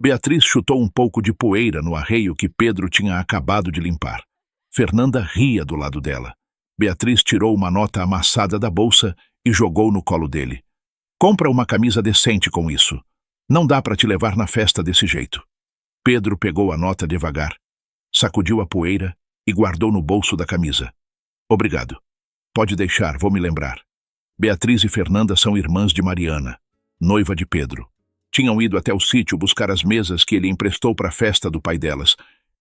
Beatriz chutou um pouco de poeira no arreio que Pedro tinha acabado de limpar. Fernanda ria do lado dela. Beatriz tirou uma nota amassada da bolsa e jogou no colo dele. Compra uma camisa decente com isso. Não dá para te levar na festa desse jeito. Pedro pegou a nota devagar, sacudiu a poeira e guardou no bolso da camisa. Obrigado. Pode deixar, vou me lembrar. Beatriz e Fernanda são irmãs de Mariana, noiva de Pedro. Tinham ido até o sítio buscar as mesas que ele emprestou para a festa do pai delas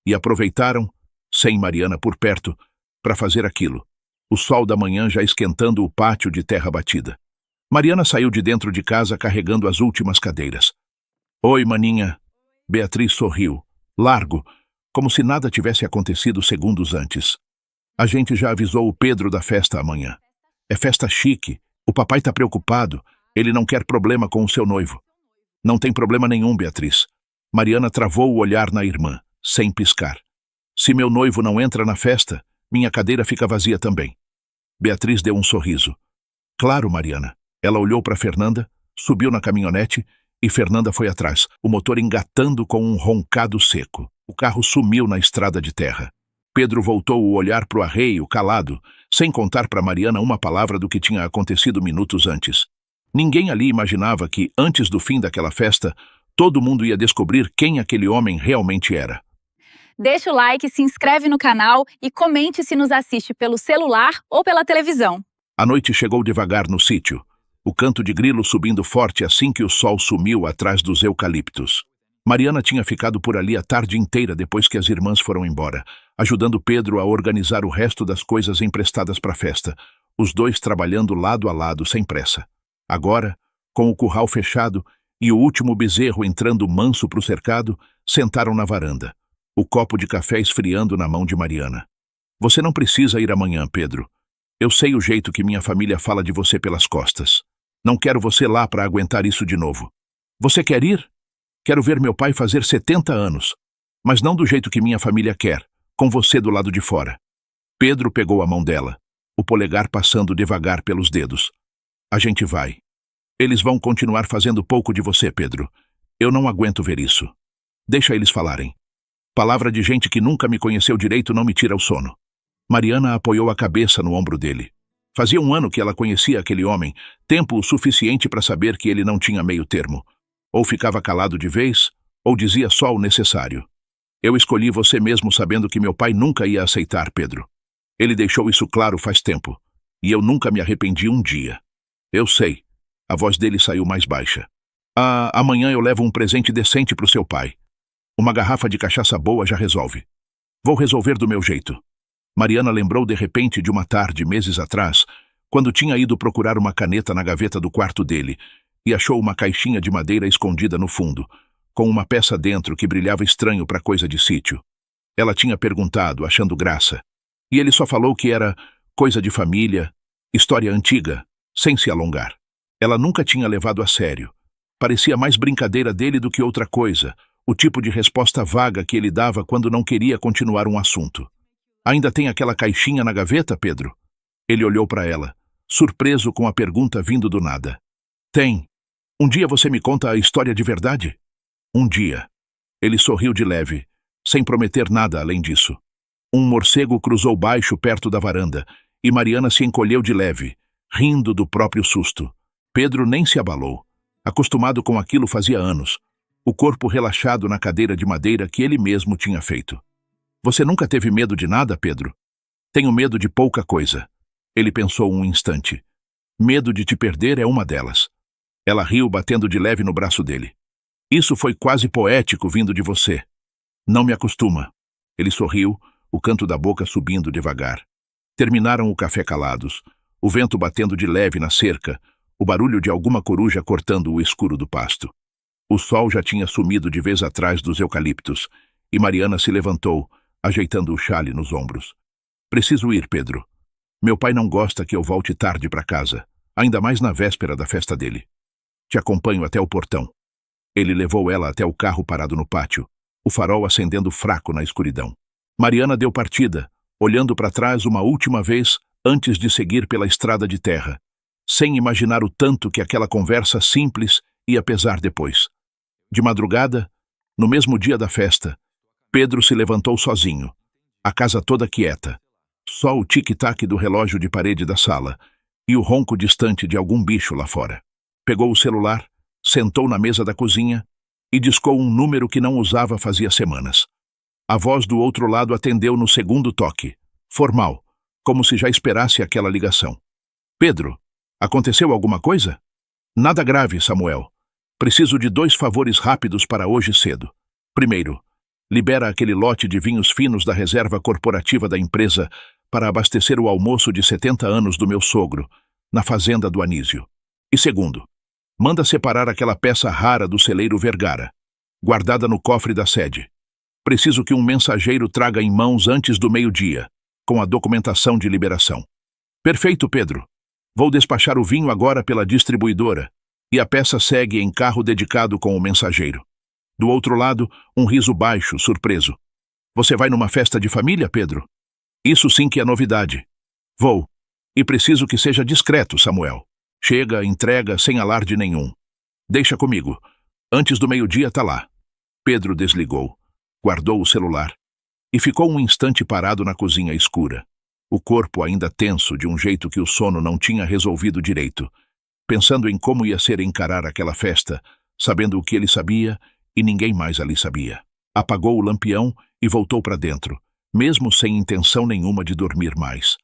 e aproveitaram, sem Mariana por perto, para fazer aquilo. O sol da manhã já esquentando o pátio de terra batida. Mariana saiu de dentro de casa carregando as últimas cadeiras. Oi, maninha. Beatriz sorriu, largo, como se nada tivesse acontecido segundos antes. A gente já avisou o Pedro da festa amanhã. É festa chique, o papai tá preocupado, ele não quer problema com o seu noivo. Não tem problema nenhum, Beatriz. Mariana travou o olhar na irmã, sem piscar. Se meu noivo não entra na festa, minha cadeira fica vazia também. Beatriz deu um sorriso. Claro, Mariana. Ela olhou para Fernanda, subiu na caminhonete e Fernanda foi atrás, o motor engatando com um roncado seco. O carro sumiu na estrada de terra. Pedro voltou o olhar para o arreio, calado, sem contar para Mariana uma palavra do que tinha acontecido minutos antes. Ninguém ali imaginava que, antes do fim daquela festa, todo mundo ia descobrir quem aquele homem realmente era. Deixa o like, se inscreve no canal e comente se nos assiste pelo celular ou pela televisão. A noite chegou devagar no sítio, o canto de grilo subindo forte assim que o sol sumiu atrás dos eucaliptos. Mariana tinha ficado por ali a tarde inteira depois que as irmãs foram embora, ajudando Pedro a organizar o resto das coisas emprestadas para a festa, os dois trabalhando lado a lado sem pressa. Agora, com o curral fechado e o último bezerro entrando manso para o cercado, sentaram na varanda, o copo de café esfriando na mão de Mariana. Você não precisa ir amanhã, Pedro. Eu sei o jeito que minha família fala de você pelas costas. Não quero você lá para aguentar isso de novo. Você quer ir? Quero ver meu pai fazer 70 anos, mas não do jeito que minha família quer, com você do lado de fora. Pedro pegou a mão dela, o polegar passando devagar pelos dedos. A gente vai. Eles vão continuar fazendo pouco de você, Pedro. Eu não aguento ver isso. Deixa eles falarem. Palavra de gente que nunca me conheceu direito não me tira o sono. Mariana apoiou a cabeça no ombro dele. Fazia um ano que ela conhecia aquele homem, tempo o suficiente para saber que ele não tinha meio termo. Ou ficava calado de vez, ou dizia só o necessário. Eu escolhi você mesmo sabendo que meu pai nunca ia aceitar, Pedro. Ele deixou isso claro faz tempo, e eu nunca me arrependi um dia. Eu sei. A voz dele saiu mais baixa. Amanhã eu levo um presente decente pro seu pai. Uma garrafa de cachaça boa já resolve. Vou resolver do meu jeito. Mariana lembrou de repente de uma tarde, meses atrás, quando tinha ido procurar uma caneta na gaveta do quarto dele e achou uma caixinha de madeira escondida no fundo, com uma peça dentro que brilhava estranho para coisa de sítio. Ela tinha perguntado, achando graça, e ele só falou que era coisa de família, história antiga, sem se alongar. Ela nunca tinha levado a sério. Parecia mais brincadeira dele do que outra coisa, o tipo de resposta vaga que ele dava quando não queria continuar um assunto. Ainda tem aquela caixinha na gaveta, Pedro? Ele olhou para ela, surpreso com a pergunta vindo do nada. Tem. Um dia você me conta a história de verdade? Um dia. Ele sorriu de leve, sem prometer nada além disso. Um morcego cruzou baixo perto da varanda, e Mariana se encolheu de leve, rindo do próprio susto. Pedro nem se abalou. Acostumado com aquilo fazia anos, o corpo relaxado na cadeira de madeira que ele mesmo tinha feito. Você nunca teve medo de nada, Pedro? Tenho medo de pouca coisa. Ele pensou um instante. Medo de te perder é uma delas. Ela riu, batendo de leve no braço dele. Isso foi quase poético vindo de você. Não me acostuma. Ele sorriu, o canto da boca subindo devagar. Terminaram o café calados, o vento batendo de leve na cerca, o barulho de alguma coruja cortando o escuro do pasto. O sol já tinha sumido de vez atrás dos eucaliptos, e Mariana se levantou, ajeitando o chale nos ombros. Preciso ir, Pedro. Meu pai não gosta que eu volte tarde para casa, ainda mais na véspera da festa dele. Te acompanho até o portão. Ele levou ela até o carro parado no pátio, o farol acendendo fraco na escuridão. Mariana deu partida, olhando para trás uma última vez antes de seguir pela estrada de terra, sem imaginar o tanto que aquela conversa simples ia pesar depois. De madrugada, No mesmo dia da festa, Pedro se levantou sozinho, a casa toda quieta, só o tic-tac do relógio de parede da sala e o ronco distante de algum bicho lá fora. Pegou o celular, sentou na mesa da cozinha e discou um número que não usava fazia semanas. A voz do outro lado atendeu no segundo toque, formal, como se já esperasse aquela ligação. Pedro, aconteceu alguma coisa? Nada grave, Samuel. Preciso de 2 favores rápidos para hoje cedo. Primeiro, libera aquele lote de vinhos finos da reserva corporativa da empresa para abastecer o almoço de 70 anos do meu sogro, na fazenda do Anísio. E segundo, manda separar aquela peça rara do celeiro Vergara, guardada no cofre da sede. Preciso que um mensageiro traga em mãos antes do meio-dia, com a documentação de liberação. Perfeito, Pedro. Vou despachar o vinho agora pela distribuidora, e a peça segue em carro dedicado com o mensageiro. Do outro lado, um riso baixo, surpreso. Você vai numa festa de família, Pedro? Isso sim que é novidade. Vou. E preciso que seja discreto, Samuel. Chega, entrega, sem alarde nenhum. Deixa comigo. Antes do meio-dia tá lá. Pedro desligou, guardou o celular e ficou um instante parado na cozinha escura, o corpo ainda tenso de um jeito que o sono não tinha resolvido direito, pensando em como ia ser encarar aquela festa, sabendo o que ele sabia e ninguém mais ali sabia. Apagou o lampião e voltou para dentro, mesmo sem intenção nenhuma de dormir mais.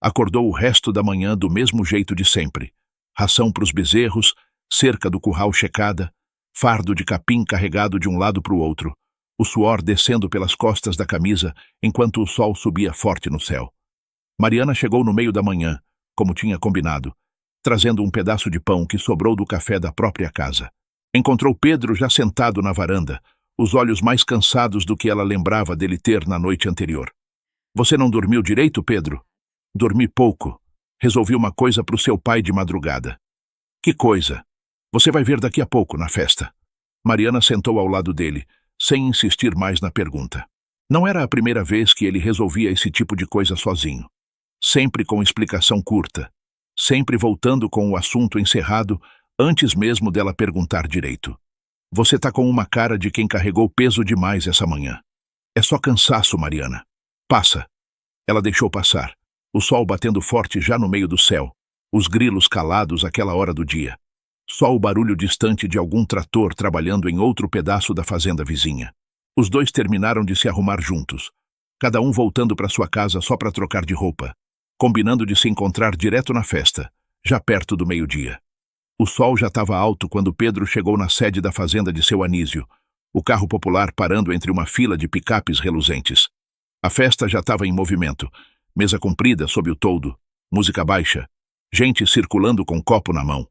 Acordou o resto da manhã do mesmo jeito de sempre. Ração para os bezerros, cerca do curral checada, fardo de capim carregado de um lado para o outro, o suor descendo pelas costas da camisa enquanto o sol subia forte no céu. Mariana chegou no meio da manhã, como tinha combinado, trazendo um pedaço de pão que sobrou do café da própria casa. Encontrou Pedro já sentado na varanda, os olhos mais cansados do que ela lembrava dele ter na noite anterior. Você não dormiu direito, Pedro? Dormi pouco. Resolvi uma coisa para o seu pai de madrugada. Que coisa? Você vai ver daqui a pouco na festa. Mariana sentou ao lado dele, sem insistir mais na pergunta. Não era a primeira vez que ele resolvia esse tipo de coisa sozinho. Sempre com explicação curta. Sempre voltando com o assunto encerrado antes mesmo dela perguntar direito. Você tá com uma cara de quem carregou peso demais essa manhã. É só cansaço, Mariana. Passa. Ela deixou passar. O sol batendo forte já no meio do céu. Os grilos calados àquela hora do dia. Só o barulho distante de algum trator trabalhando em outro pedaço da fazenda vizinha. Os dois terminaram de se arrumar juntos, cada um voltando para sua casa só para trocar de roupa, combinando de se encontrar direto na festa, já perto do meio-dia. O sol já estava alto quando Pedro chegou na sede da fazenda de seu Anísio, o carro popular parando entre uma fila de picapes reluzentes. A festa já estava em movimento, mesa comprida sob o toldo, música baixa, gente circulando com copo na mão.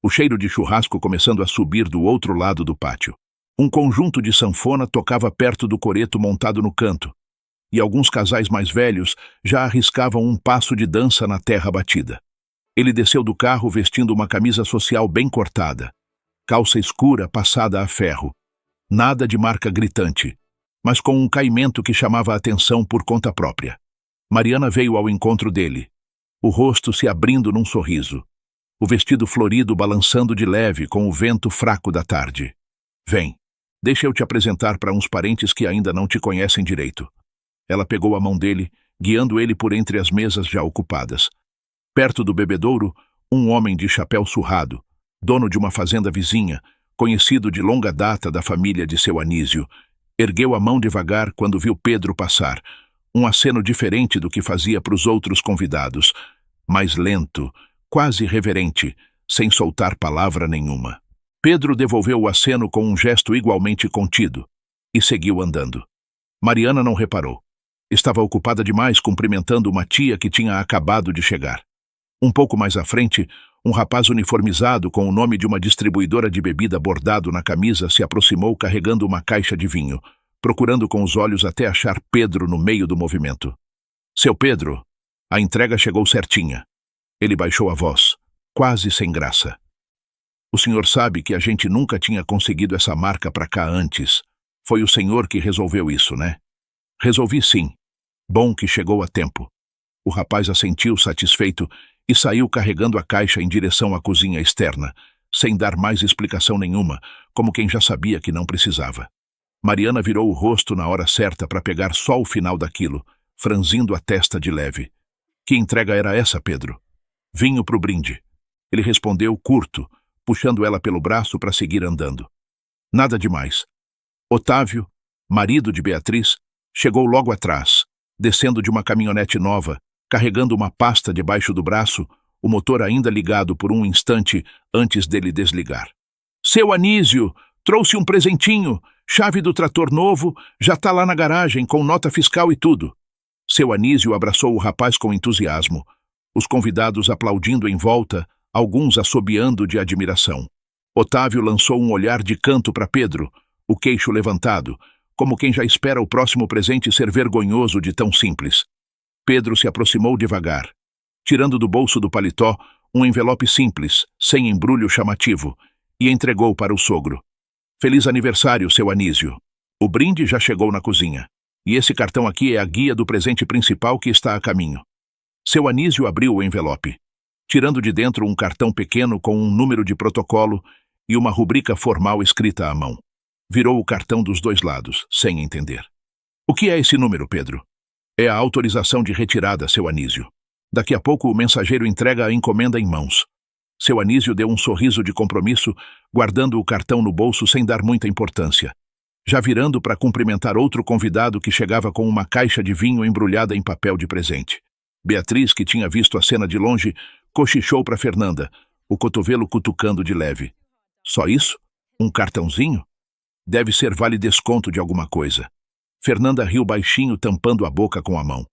O cheiro de churrasco começando a subir do outro lado do pátio. Um conjunto de sanfona tocava perto do coreto montado no canto, e alguns casais mais velhos já arriscavam um passo de dança na terra batida. Ele desceu do carro vestindo uma camisa social bem cortada, calça escura passada a ferro, nada de marca gritante, mas com um caimento que chamava a atenção por conta própria. Mariana veio ao encontro dele, o rosto se abrindo num sorriso. O vestido florido balançando de leve com o vento fraco da tarde. Vem, deixa eu te apresentar para uns parentes que ainda não te conhecem direito. Ela pegou a mão dele, guiando ele por entre as mesas já ocupadas. Perto do bebedouro, um homem de chapéu surrado, dono de uma fazenda vizinha, conhecido de longa data da família de seu Anísio, ergueu a mão devagar quando viu Pedro passar, um aceno diferente do que fazia para os outros convidados, mais lento, quase reverente, sem soltar palavra nenhuma. Pedro devolveu o aceno com um gesto igualmente contido e seguiu andando. Mariana não reparou. Estava ocupada demais cumprimentando uma tia que tinha acabado de chegar. Um pouco mais à frente, um rapaz uniformizado com o nome de uma distribuidora de bebida bordado na camisa se aproximou carregando uma caixa de vinho, procurando com os olhos até achar Pedro no meio do movimento. Seu Pedro, a entrega chegou certinha. Ele baixou a voz, quase sem graça. O senhor sabe que a gente nunca tinha conseguido essa marca para cá antes. Foi o senhor que resolveu isso, né? Resolvi sim. Bom que chegou a tempo. O rapaz assentiu satisfeito e saiu carregando a caixa em direção à cozinha externa, sem dar mais explicação nenhuma, como quem já sabia que não precisava. Mariana virou o rosto na hora certa para pegar só o final daquilo, franzindo a testa de leve. Que entrega era essa, Pedro? Vinho pro brinde. Ele respondeu curto, puxando ela pelo braço para seguir andando. Nada demais. Otávio, marido de Beatriz, chegou logo atrás, descendo de uma caminhonete nova, carregando uma pasta debaixo do braço, o motor ainda ligado por um instante antes dele desligar. Seu Anísio, trouxe um presentinho, chave do trator novo, já tá lá na garagem, com nota fiscal e tudo. Seu Anísio abraçou o rapaz com entusiasmo, os convidados aplaudindo em volta, alguns assobiando de admiração. Otávio lançou um olhar de canto para Pedro, o queixo levantado, como quem já espera o próximo presente ser vergonhoso de tão simples. Pedro se aproximou devagar, tirando do bolso do paletó um envelope simples, sem embrulho chamativo, e entregou para o sogro. Feliz aniversário, seu Anísio. O brinde já chegou na cozinha, e esse cartão aqui é a guia do presente principal que está a caminho. Seu Anísio abriu o envelope, tirando de dentro um cartão pequeno com um número de protocolo e uma rubrica formal escrita à mão. Virou o cartão dos dois lados, sem entender. O que é esse número, Pedro? É a autorização de retirada, seu Anísio. Daqui a pouco o mensageiro entrega a encomenda em mãos. Seu Anísio deu um sorriso de compromisso, guardando o cartão no bolso sem dar muita importância. Já virando para cumprimentar outro convidado que chegava com uma caixa de vinho embrulhada em papel de presente. Beatriz, que tinha visto a cena de longe, cochichou para Fernanda, o cotovelo cutucando de leve. Só isso? Um cartãozinho? Deve ser vale-desconto de alguma coisa. Fernanda riu baixinho, tampando a boca com a mão.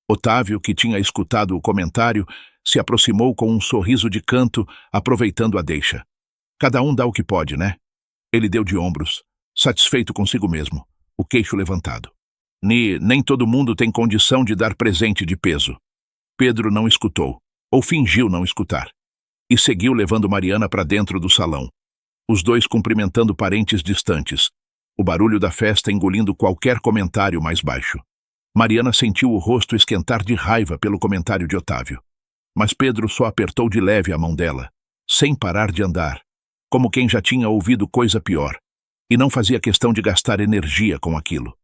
Otávio, que tinha escutado o comentário, se aproximou com um sorriso de canto, aproveitando a deixa. Cada um dá o que pode, né? Ele deu de ombros, satisfeito consigo mesmo, o queixo levantado. Nem todo mundo tem condição de dar presente de peso. Pedro não escutou, ou fingiu não escutar, e seguiu levando Mariana para dentro do salão. Os dois cumprimentando parentes distantes, o barulho da festa engolindo qualquer comentário mais baixo. Mariana sentiu o rosto esquentar de raiva pelo comentário de Otávio. Mas Pedro só apertou de leve a mão dela, sem parar de andar, como quem já tinha ouvido coisa pior, e não fazia questão de gastar energia com aquilo.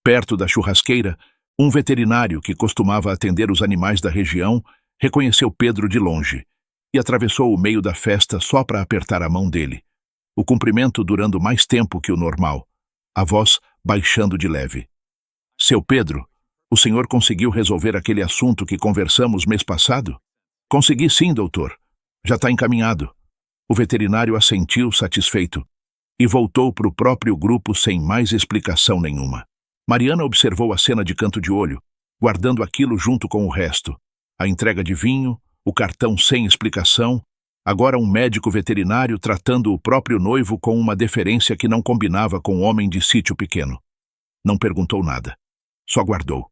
Perto da churrasqueira, um veterinário que costumava atender os animais da região reconheceu Pedro de longe e atravessou o meio da festa só para apertar a mão dele, o cumprimento durando mais tempo que o normal, a voz baixando de leve. Seu Pedro, o senhor conseguiu resolver aquele assunto que conversamos mês passado? Consegui sim, doutor. Já está encaminhado. O veterinário assentiu satisfeito e voltou para o próprio grupo sem mais explicação nenhuma. Mariana observou a cena de canto de olho, guardando aquilo junto com o resto. A entrega de vinho, o cartão sem explicação, agora um médico veterinário tratando o próprio noivo com uma deferência que não combinava com um homem de sítio pequeno. Não perguntou nada. Só guardou.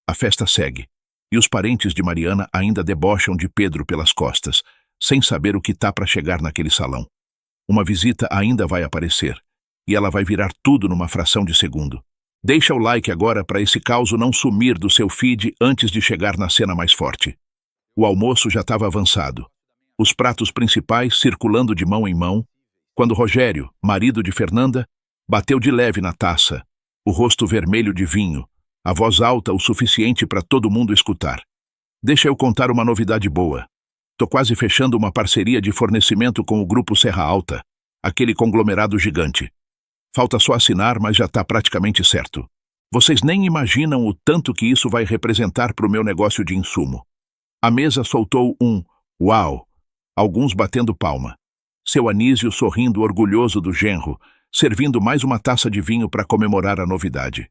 A festa segue, e os parentes de Mariana ainda debocham de Pedro pelas costas, sem saber o que tá para chegar naquele salão. Uma visita ainda vai aparecer, e ela vai virar tudo numa fração de segundo. Deixa o like agora para esse caos não sumir do seu feed antes de chegar na cena mais forte. O almoço já estava avançado, os pratos principais circulando de mão em mão, quando Rogério, marido de Fernanda, bateu de leve na taça, o rosto vermelho de vinho, a voz alta o suficiente para todo mundo escutar. Deixa eu contar uma novidade boa. Tô quase fechando uma parceria de fornecimento com o Grupo Serra Alta, aquele conglomerado gigante. Falta só assinar, mas já está praticamente certo. Vocês nem imaginam o tanto que isso vai representar para o meu negócio de insumo. A mesa soltou um uau, alguns batendo palma. Seu Anísio sorrindo orgulhoso do genro, servindo mais uma taça de vinho para comemorar a novidade.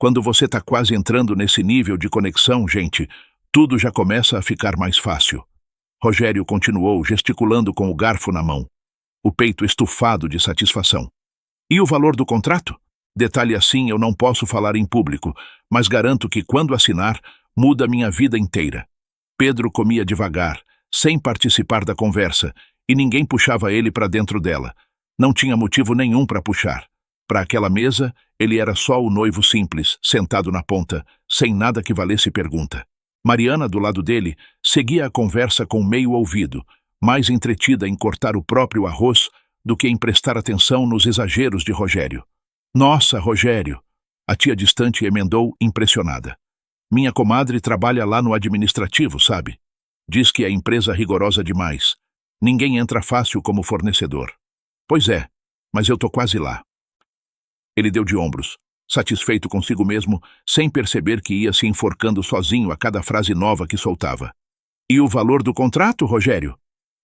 Quando você está quase entrando nesse nível de conexão, gente, tudo já começa a ficar mais fácil. Rogério continuou, gesticulando com o garfo na mão, o peito estufado de satisfação. E o valor do contrato? Detalhe assim eu não posso falar em público, mas garanto que quando assinar, muda minha vida inteira. Pedro comia devagar, sem participar da conversa, e ninguém puxava ele para dentro dela. Não tinha motivo nenhum para puxar. Para aquela mesa, ele era só o noivo simples, sentado na ponta, sem nada que valesse pergunta. Mariana, do lado dele, seguia a conversa com meio ouvido, mais entretida em cortar o próprio arroz do que em prestar atenção nos exageros de Rogério. Nossa, Rogério! A tia distante emendou, impressionada. Minha comadre trabalha lá no administrativo, sabe? Diz que é empresa rigorosa demais. Ninguém entra fácil como fornecedor. Pois é, mas eu tô quase lá. Ele deu de ombros, satisfeito consigo mesmo, sem perceber que ia se enforcando sozinho a cada frase nova que soltava. E o valor do contrato, Rogério?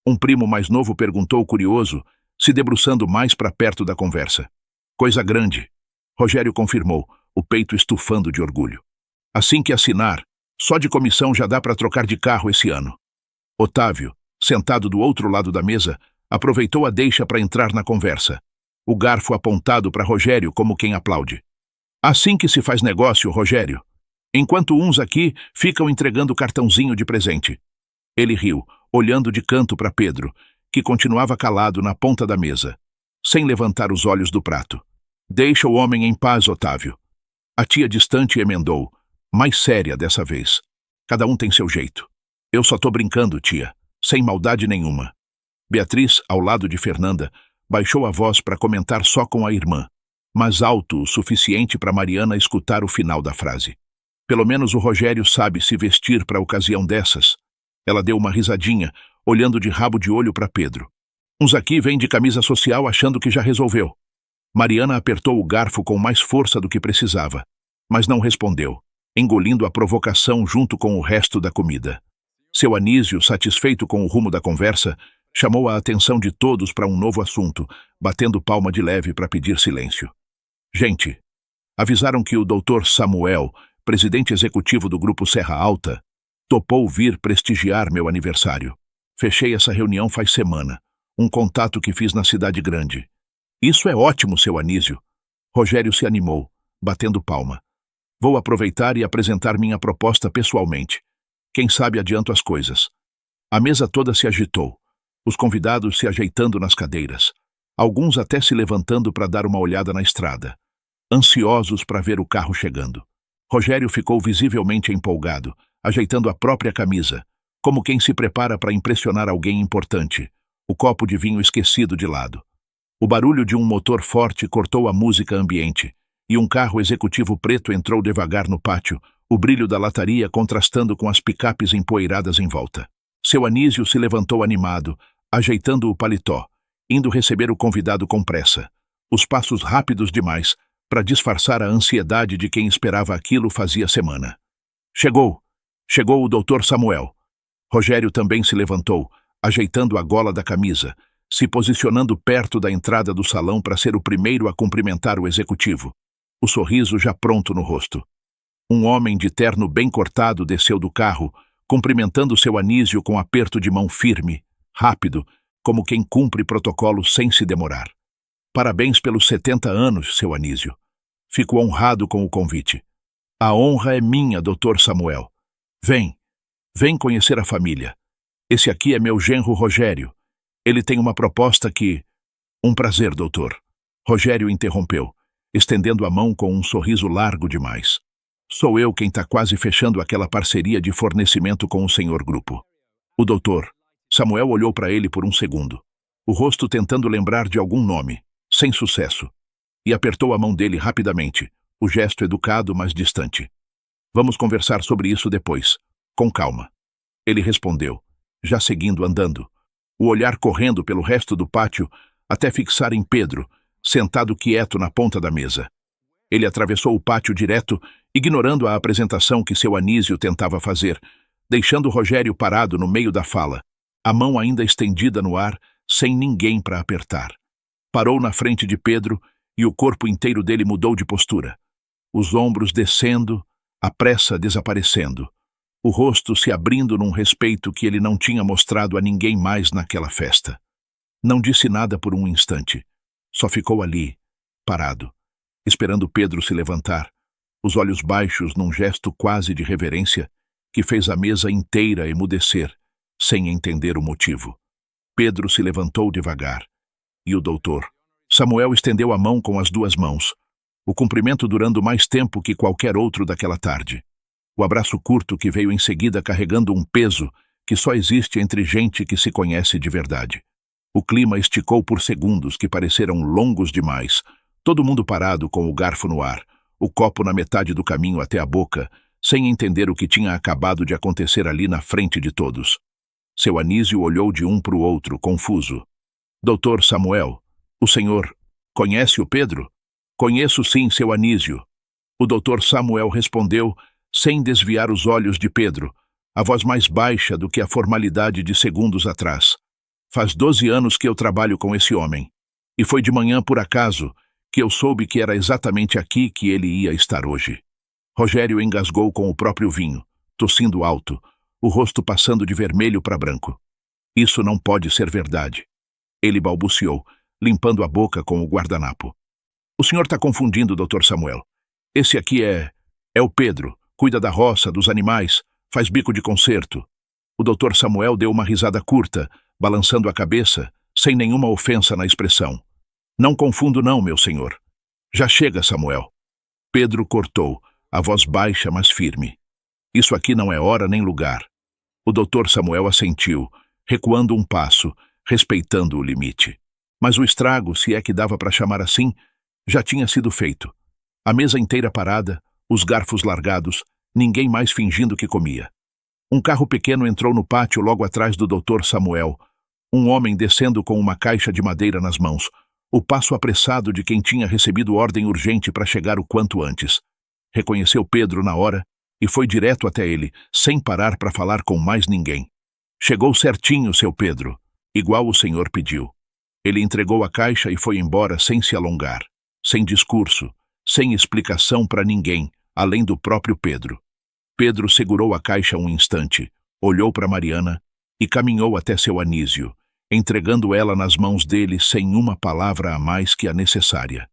Um primo mais novo perguntou curioso, se debruçando mais para perto da conversa. Coisa grande. Rogério confirmou, o peito estufando de orgulho. Assim que assinar, só de comissão já dá para trocar de carro esse ano. Otávio, sentado do outro lado da mesa, aproveitou a deixa para entrar na conversa. O garfo apontado para Rogério como quem aplaude. Assim que se faz negócio, Rogério. Enquanto uns aqui ficam entregando cartãozinho de presente. Ele riu, olhando de canto para Pedro, que continuava calado na ponta da mesa, sem levantar os olhos do prato. Deixa o homem em paz, Otávio. A tia distante emendou, mais séria dessa vez. Cada um tem seu jeito. Eu só tô brincando, tia, sem maldade nenhuma. Beatriz, ao lado de Fernanda, baixou a voz para comentar só com a irmã, mas alto o suficiente para Mariana escutar o final da frase. Pelo menos o Rogério sabe se vestir para ocasião dessas. Ela deu uma risadinha, olhando de rabo de olho para Pedro. Uns aqui vêm de camisa social achando que já resolveu. Mariana apertou o garfo com mais força do que precisava, mas não respondeu, engolindo a provocação junto com o resto da comida. Seu Anísio, satisfeito com o rumo da conversa, chamou a atenção de todos para um novo assunto, batendo palma de leve para pedir silêncio. Gente, avisaram que o Dr. Samuel, presidente executivo do Grupo Serra Alta, topou vir prestigiar meu aniversário. Fechei essa reunião faz semana, um contato que fiz na cidade grande. Isso é ótimo, seu Anísio. Rogério se animou, batendo palma. Vou aproveitar e apresentar minha proposta pessoalmente. Quem sabe adianto as coisas. A mesa toda se agitou, os convidados se ajeitando nas cadeiras, alguns até se levantando para dar uma olhada na estrada, ansiosos para ver o carro chegando. Rogério ficou visivelmente empolgado, ajeitando a própria camisa, como quem se prepara para impressionar alguém importante, o copo de vinho esquecido de lado. O barulho de um motor forte cortou a música ambiente, e um carro executivo preto entrou devagar no pátio, o brilho da lataria contrastando com as picapes empoeiradas em volta. Seu Anísio se levantou animado, ajeitando o paletó, indo receber o convidado com pressa, os passos rápidos demais para disfarçar a ansiedade de quem esperava aquilo fazia semana. Chegou! Chegou o Dr. Samuel. Rogério também se levantou, ajeitando a gola da camisa, se posicionando perto da entrada do salão para ser o primeiro a cumprimentar o executivo, o sorriso já pronto no rosto. Um homem de terno bem cortado desceu do carro, cumprimentando seu Anísio com aperto de mão firme, rápido, como quem cumpre protocolo sem se demorar. Parabéns pelos 70 anos, seu Anísio. Fico honrado com o convite. A honra é minha, Dr. Samuel. Vem conhecer a família. Esse aqui é meu genro Rogério. Ele tem uma proposta que... Um prazer, doutor. Rogério interrompeu, estendendo a mão com um sorriso largo demais. Sou eu quem está quase fechando aquela parceria de fornecimento com o senhor grupo. O doutor. Samuel olhou para ele por um segundo, o rosto tentando lembrar de algum nome, sem sucesso, e apertou a mão dele rapidamente, o gesto educado, mas distante. Vamos conversar sobre isso depois, com calma. Ele respondeu, já seguindo andando, o olhar correndo pelo resto do pátio até fixar em Pedro, sentado quieto na ponta da mesa. Ele atravessou o pátio direto, ignorando a apresentação que seu Anísio tentava fazer, deixando Rogério parado no meio da fala, a mão ainda estendida no ar, sem ninguém para apertar. Parou na frente de Pedro e o corpo inteiro dele mudou de postura. Os ombros descendo, a pressa desaparecendo, o rosto se abrindo num respeito que ele não tinha mostrado a ninguém mais naquela festa. Não disse nada por um instante, só ficou ali, parado, esperando Pedro se levantar, os olhos baixos num gesto quase de reverência que fez a mesa inteira emudecer, sem entender o motivo. Pedro se levantou devagar, e o doutor Samuel estendeu a mão com as duas mãos, o cumprimento durando mais tempo que qualquer outro daquela tarde. O abraço curto que veio em seguida carregando um peso que só existe entre gente que se conhece de verdade. O clima esticou por segundos que pareceram longos demais, Todo mundo parado com o garfo no ar, o copo na metade do caminho até a boca, sem entender o que tinha acabado de acontecer ali na frente de todos. Seu Anísio olhou de um para o outro, confuso. Doutor Samuel, o senhor conhece o Pedro? Conheço sim, seu Anísio. O doutor Samuel respondeu, sem desviar os olhos de Pedro, a voz mais baixa do que a formalidade de segundos atrás. Faz 12 anos que eu trabalho com esse homem. E foi de manhã, por acaso, que eu soube que era exatamente aqui que ele ia estar hoje. Rogério engasgou com o próprio vinho, tossindo alto, o rosto passando de vermelho para branco. Isso não pode ser verdade. Ele balbuciou, limpando a boca com o guardanapo. O senhor está confundindo, doutor Samuel. Esse aqui é o Pedro, cuida da roça, dos animais, faz bico de concerto. O doutor Samuel deu uma risada curta, balançando a cabeça, sem nenhuma ofensa na expressão. Não confundo não, meu senhor. Já chega, Samuel. Pedro cortou, a voz baixa, mas firme. Isso aqui não é hora nem lugar. O doutor Samuel assentiu, recuando um passo, respeitando o limite. Mas o estrago, se é que dava para chamar assim, já tinha sido feito. A mesa inteira parada, os garfos largados, ninguém mais fingindo que comia. Um carro pequeno entrou no pátio logo atrás do doutor Samuel, um homem descendo com uma caixa de madeira nas mãos, o passo apressado de quem tinha recebido ordem urgente para chegar o quanto antes. Reconheceu Pedro na hora e foi direto até ele, sem parar para falar com mais ninguém. Chegou certinho, seu Pedro, igual o senhor pediu. Ele entregou a caixa e foi embora sem se alongar, sem discurso, sem explicação para ninguém, além do próprio Pedro. Pedro segurou a caixa um instante, olhou para Mariana e caminhou até seu Anísio, entregando ela nas mãos dele sem uma palavra a mais que a necessária.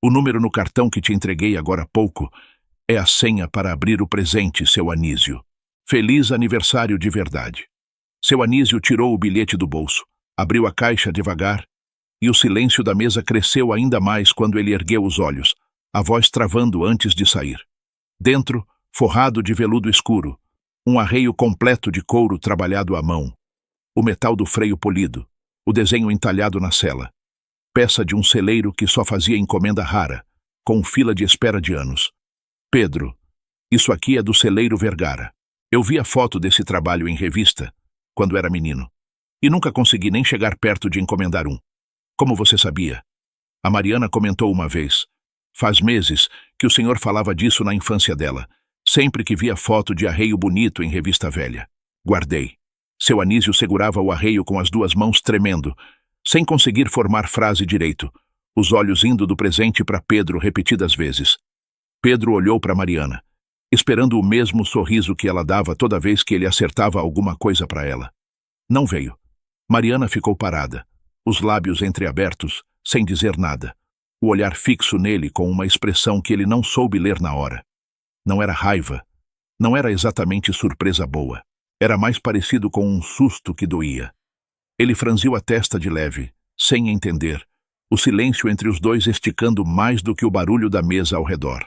O número no cartão que te entreguei agora há pouco é a senha para abrir o presente, seu Anísio. Feliz aniversário de verdade. Seu Anísio tirou o bilhete do bolso, abriu a caixa devagar, e o silêncio da mesa cresceu ainda mais quando ele ergueu os olhos, a voz travando antes de sair. Dentro, forrado de veludo escuro, um arreio completo de couro trabalhado à mão, o metal do freio polido, o desenho entalhado na sela, peça de um celeiro que só fazia encomenda rara, com fila de espera de anos. Pedro, isso aqui é do celeiro Vergara. Eu vi a foto desse trabalho em revista, quando era menino, e nunca consegui nem chegar perto de encomendar um. Como você sabia? A Mariana comentou uma vez. Faz meses que o senhor falava disso na infância dela, sempre que via foto de arreio bonito em revista velha. Guardei. Seu Anísio segurava o arreio com as duas mãos tremendo, sem conseguir formar frase direito, os olhos indo do presente para Pedro repetidas vezes. Pedro olhou para Mariana, esperando o mesmo sorriso que ela dava toda vez que ele acertava alguma coisa para ela. Não veio. Mariana ficou parada, os lábios entreabertos, sem dizer nada, o olhar fixo nele com uma expressão que ele não soube ler na hora. Não era raiva, não era exatamente surpresa boa. Era mais parecido com um susto que doía. Ele franziu a testa de leve, sem entender, o silêncio entre os dois esticando mais do que o barulho da mesa ao redor.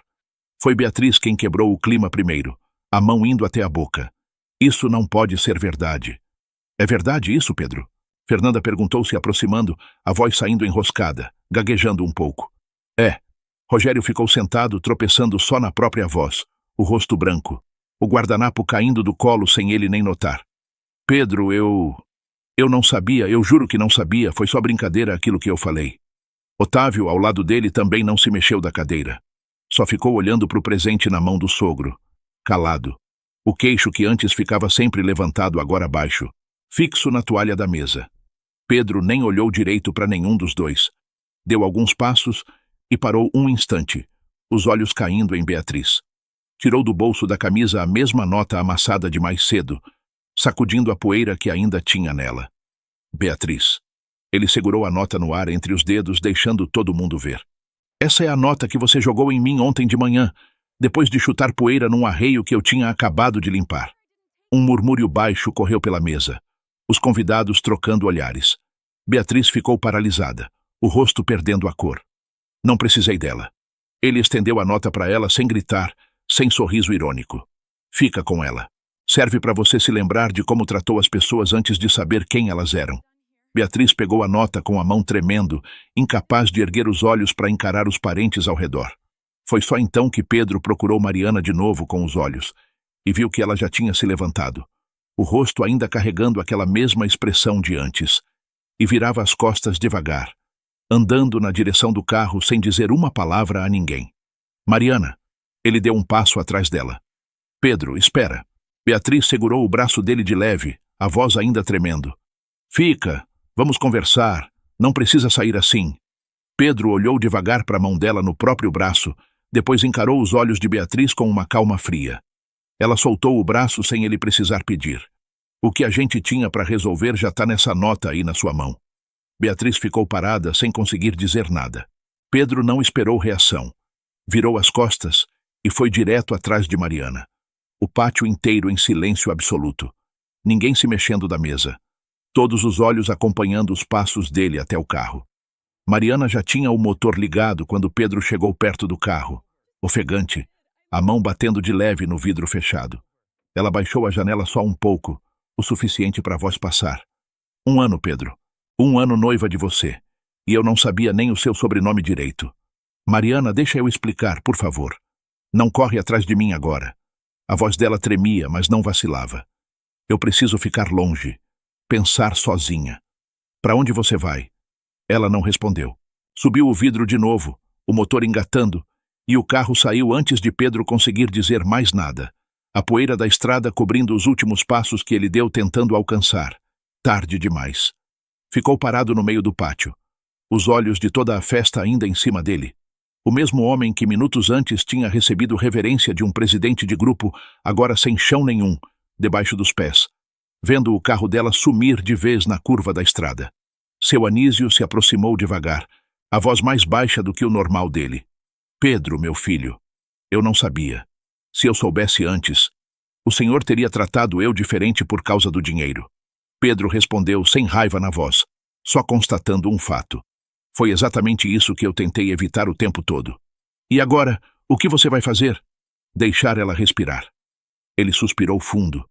Foi Beatriz quem quebrou o clima primeiro, a mão indo até a boca. Isso não pode ser verdade. É verdade isso, Pedro? Fernanda perguntou se aproximando, a voz saindo enroscada, gaguejando um pouco. É. Rogério ficou sentado, tropeçando só na própria voz, o rosto branco, o guardanapo caindo do colo sem ele nem notar. Pedro, eu não sabia, eu juro que não sabia, foi só brincadeira aquilo que eu falei. Otávio, ao lado dele, também não se mexeu da cadeira. Só ficou olhando para o presente na mão do sogro, calado. O queixo que antes ficava sempre levantado agora baixo, fixo na toalha da mesa. Pedro nem olhou direito para nenhum dos dois. Deu alguns passos e parou um instante, os olhos caindo em Beatriz. Tirou do bolso da camisa a mesma nota amassada de mais cedo, sacudindo a poeira que ainda tinha nela. Beatriz. Ele segurou a nota no ar entre os dedos, deixando todo mundo ver. Essa é a nota que você jogou em mim ontem de manhã, depois de chutar poeira num arreio que eu tinha acabado de limpar. Um murmúrio baixo correu pela mesa, os convidados trocando olhares. Beatriz ficou paralisada, o rosto perdendo a cor. Não precisei dela. Ele estendeu a nota para ela sem gritar, sem sorriso irônico. Fica com ela. Serve para você se lembrar de como tratou as pessoas antes de saber quem elas eram. Beatriz pegou a nota com a mão tremendo, incapaz de erguer os olhos para encarar os parentes ao redor. Foi só então que Pedro procurou Mariana de novo com os olhos e viu que ela já tinha se levantado, o rosto ainda carregando aquela mesma expressão de antes, e virava as costas devagar, andando na direção do carro sem dizer uma palavra a ninguém. Mariana! Ele deu um passo atrás dela. Pedro, espera. Beatriz segurou o braço dele de leve, a voz ainda tremendo. Fica, vamos conversar, não precisa sair assim. Pedro olhou devagar para a mão dela no próprio braço, depois encarou os olhos de Beatriz com uma calma fria. Ela soltou o braço sem ele precisar pedir. O que a gente tinha para resolver já está nessa nota aí na sua mão. Beatriz ficou parada sem conseguir dizer nada. Pedro não esperou reação. Virou as costas e foi direto atrás de Mariana. O pátio inteiro em silêncio absoluto. Ninguém se mexendo da mesa. Todos os olhos acompanhando os passos dele até o carro. Mariana já tinha o motor ligado quando Pedro chegou perto do carro, ofegante, a mão batendo de leve no vidro fechado. Ela baixou a janela só um pouco, o suficiente para a voz passar. 1 ano, Pedro. 1 ano noiva de você. E eu não sabia nem o seu sobrenome direito. Mariana, deixa eu explicar, por favor. Não corre atrás de mim agora. A voz dela tremia, mas não vacilava. Eu preciso ficar longe. Pensar sozinha. Para onde você vai? Ela não respondeu. Subiu o vidro de novo, o motor engatando, e o carro saiu antes de Pedro conseguir dizer mais nada. A poeira da estrada cobrindo os últimos passos que ele deu tentando alcançar. Tarde demais. Ficou parado no meio do pátio, os olhos de toda a festa ainda em cima dele. O mesmo homem que minutos antes tinha recebido reverência de um presidente de grupo, agora sem chão nenhum, debaixo dos pés, vendo o carro dela sumir de vez na curva da estrada. Seu Anísio se aproximou devagar, a voz mais baixa do que o normal dele. Pedro, meu filho, eu não sabia. Se eu soubesse antes, o senhor teria tratado eu diferente por causa do dinheiro. Pedro respondeu sem raiva na voz, só constatando um fato. Foi exatamente isso que eu tentei evitar o tempo todo. E agora, o que você vai fazer? Deixar ela respirar. Ele suspirou fundo,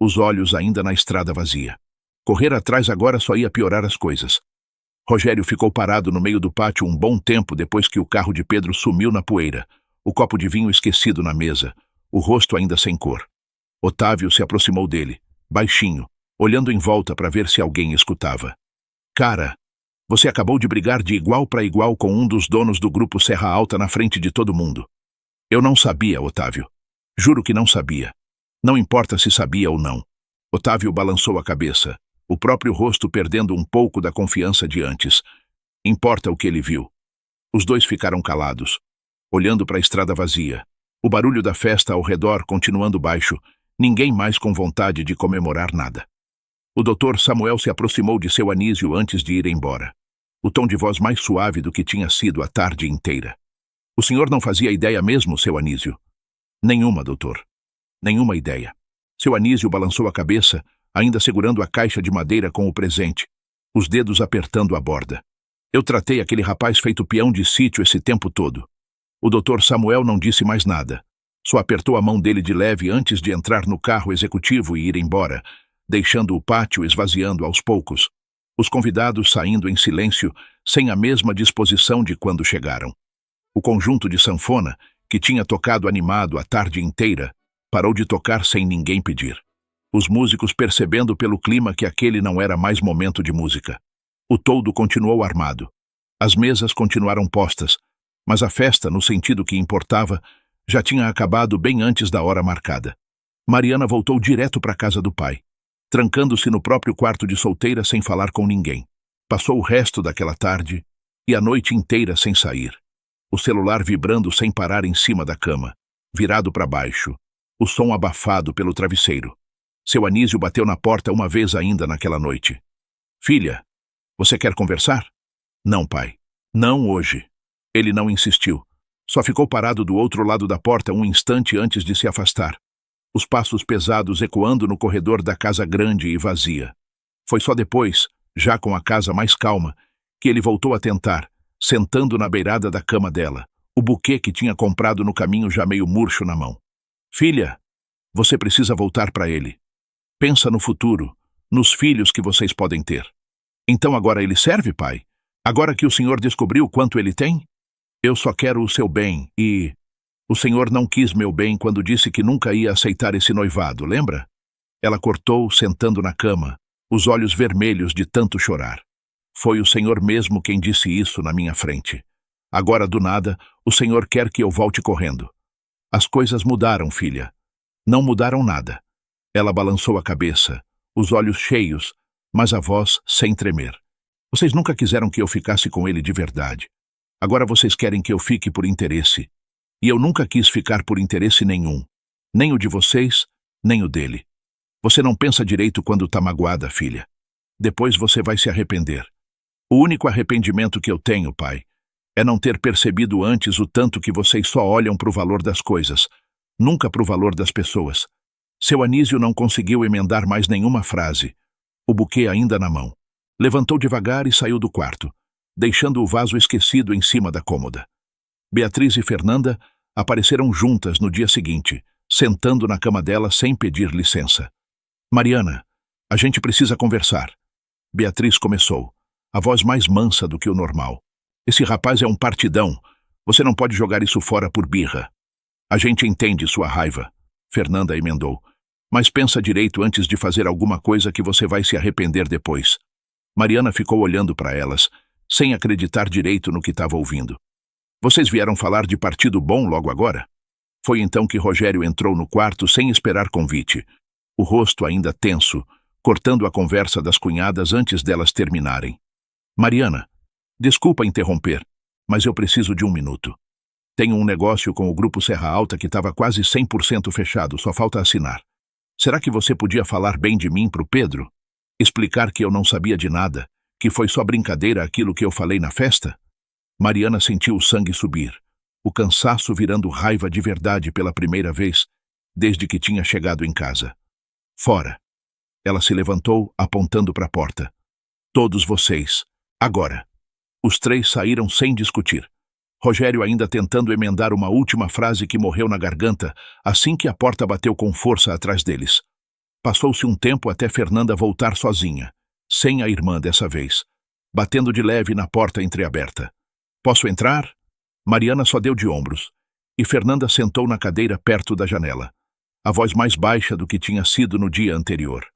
os olhos ainda na estrada vazia. Correr atrás agora só ia piorar as coisas. Rogério ficou parado no meio do pátio um bom tempo depois que o carro de Pedro sumiu na poeira, o copo de vinho esquecido na mesa, o rosto ainda sem cor. Otávio se aproximou dele, baixinho, olhando em volta para ver se alguém escutava. Cara, você acabou de brigar de igual para igual com um dos donos do grupo Serra Alta na frente de todo mundo. Eu não sabia, Otávio. Juro que não sabia. Não importa se sabia ou não. Otávio balançou a cabeça, o próprio rosto perdendo um pouco da confiança de antes. Importa o que ele viu. Os dois ficaram calados, olhando para a estrada vazia, o barulho da festa ao redor continuando baixo, ninguém mais com vontade de comemorar nada. O doutor Samuel se aproximou de seu Anísio antes de ir embora, o tom de voz mais suave do que tinha sido a tarde inteira. O senhor não fazia ideia mesmo, seu Anísio? Nenhuma, doutor. Nenhuma ideia. Seu Anísio balançou a cabeça, ainda segurando a caixa de madeira com o presente, os dedos apertando a borda. Eu tratei aquele rapaz feito peão de sítio esse tempo todo. O doutor Samuel não disse mais nada. Só apertou a mão dele de leve antes de entrar no carro executivo e ir embora, deixando o pátio esvaziando aos poucos, os convidados saindo em silêncio, sem a mesma disposição de quando chegaram. O conjunto de sanfona, que tinha tocado animado a tarde inteira, parou de tocar sem ninguém pedir. Os músicos percebendo pelo clima que aquele não era mais momento de música. O toldo continuou armado. As mesas continuaram postas, mas a festa, no sentido que importava, já tinha acabado bem antes da hora marcada. Mariana voltou direto para a casa do pai, trancando-se no próprio quarto de solteira sem falar com ninguém. Passou o resto daquela tarde e a noite inteira sem sair. O celular vibrando sem parar em cima da cama, virado para baixo, o som abafado pelo travesseiro. Seu Anísio bateu na porta uma vez ainda naquela noite. Filha, você quer conversar? Não, pai. Não hoje. Ele não insistiu. Só ficou parado do outro lado da porta um instante antes de se afastar. Os passos pesados ecoando no corredor da casa grande e vazia. Foi só depois, já com a casa mais calma, que ele voltou a tentar, sentando na beirada da cama dela, o buquê que tinha comprado no caminho já meio murcho na mão. Filha, você precisa voltar para ele. Pensa no futuro, nos filhos que vocês podem ter. Então agora ele serve, pai? Agora que o senhor descobriu quanto ele tem? Eu só quero o seu bem e... O senhor não quis meu bem quando disse que nunca ia aceitar esse noivado, lembra? Ela cortou, sentando na cama, os olhos vermelhos de tanto chorar. Foi o senhor mesmo quem disse isso na minha frente. Agora, do nada, o senhor quer que eu volte correndo. As coisas mudaram, filha. Não mudaram nada. Ela balançou a cabeça, os olhos cheios, mas a voz sem tremer. Vocês nunca quiseram que eu ficasse com ele de verdade. Agora vocês querem que eu fique por interesse. E eu nunca quis ficar por interesse nenhum. Nem o de vocês, nem o dele. Você não pensa direito quando tá magoada, filha. Depois você vai se arrepender. O único arrependimento que eu tenho, pai, é não ter percebido antes o tanto que vocês só olham pro valor das coisas, nunca pro valor das pessoas. Seu Anísio não conseguiu emendar mais nenhuma frase, o buquê ainda na mão. Levantou devagar e saiu do quarto, deixando o vaso esquecido em cima da cômoda. Beatriz e Fernanda apareceram juntas no dia seguinte, sentando na cama dela sem pedir licença. Mariana, a gente precisa conversar. Beatriz começou, a voz mais mansa do que o normal. Esse rapaz é um partidão. Você não pode jogar isso fora por birra. A gente entende sua raiva. Fernanda emendou. Mas pensa direito antes de fazer alguma coisa que você vai se arrepender depois. Mariana ficou olhando para elas, sem acreditar direito no que estava ouvindo. Vocês vieram falar de partido bom logo agora? Foi então que Rogério entrou no quarto sem esperar convite, o rosto ainda tenso, cortando a conversa das cunhadas antes delas terminarem. Mariana, desculpa interromper, mas eu preciso de um minuto. Tenho um negócio com o Grupo Serra Alta que estava quase 100% fechado, só falta assinar. Será que você podia falar bem de mim pro Pedro? Explicar que eu não sabia de nada, que foi só brincadeira aquilo que eu falei na festa? Mariana sentiu o sangue subir, o cansaço virando raiva de verdade pela primeira vez, desde que tinha chegado em casa. Fora. Ela se levantou, apontando para a porta. Todos vocês. Agora. Os três saíram sem discutir. Rogério ainda tentando emendar uma última frase que morreu na garganta assim que a porta bateu com força atrás deles. Passou-se um tempo até Fernanda voltar sozinha, sem a irmã dessa vez, batendo de leve na porta entreaberta. Posso entrar? Mariana só deu de ombros, e Fernanda sentou na cadeira perto da janela, a voz mais baixa do que tinha sido no dia anterior.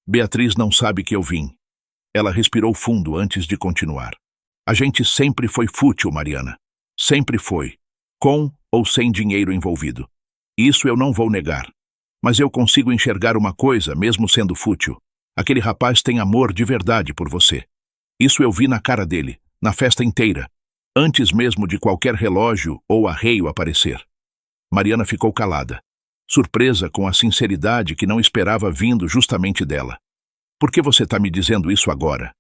Beatriz não sabe que eu vim. Ela respirou fundo antes de continuar. A gente sempre foi fútil, Mariana. Sempre foi, com ou sem dinheiro envolvido. Isso eu não vou negar. Mas eu consigo enxergar uma coisa, mesmo sendo fútil. Aquele rapaz tem amor de verdade por você. Isso eu vi na cara dele, na festa inteira, antes mesmo de qualquer relógio ou arreio aparecer. Mariana ficou calada, surpresa com a sinceridade que não esperava vindo justamente dela. Por que você está me dizendo isso agora?